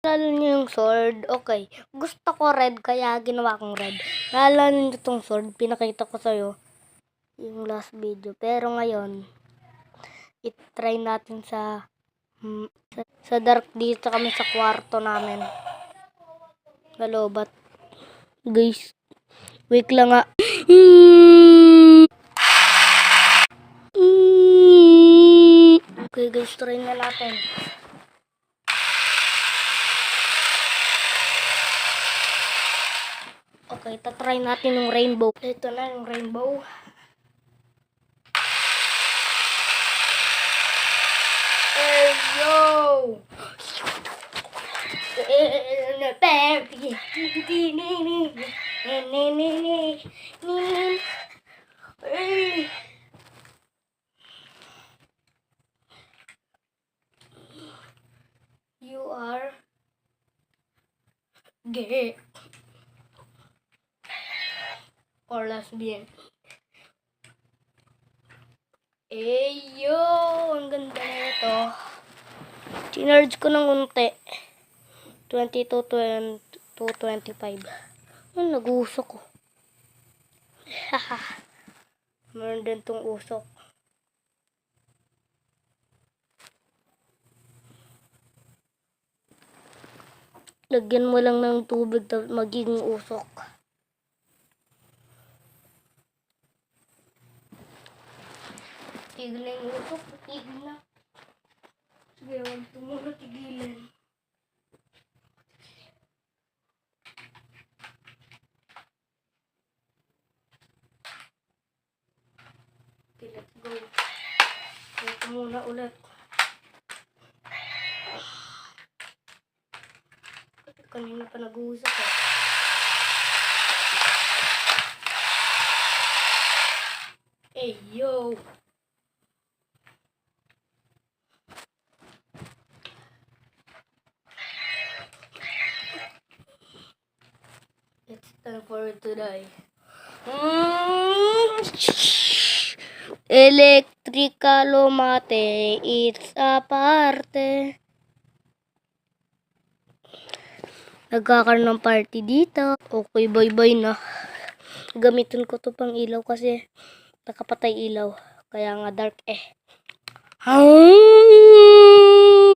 Lalo niyo yung sword, okay. Gusto ko red, kaya ginawa kong red. Lalo niyo itong sword, pinakita ko sa'yo yung last video. Pero ngayon, itry natin sa dark dito kami sa kwarto namin. Galobat. Guys, wait lang nga. Okay guys, try na natin. Okay, tatry natin yung rainbow. Ito na yung rainbow. Hey, yo! You are gay or lesbian. Yo! Ang ganda na ito. Chinarge ko ng unti. 22 to 25. Ay, nag-usok ko. Haha. Meron din tong usok. Lagyan mo lang ng tubig tapos magiging usok. Tigil na yung usok. Tigil na. Sige, huwag ito muna tigilan. Okay, let's go. Ito muna ulit. Kanina pa nag-uusap eh. Hey, yo! It's time for it to die. Electrical mate, it's aparte. Nagkakaroon ng party dito. Okay, bye-bye na. Gamitin ko to pang ilaw kasi nakapatay ilaw. Kaya nga dark eh.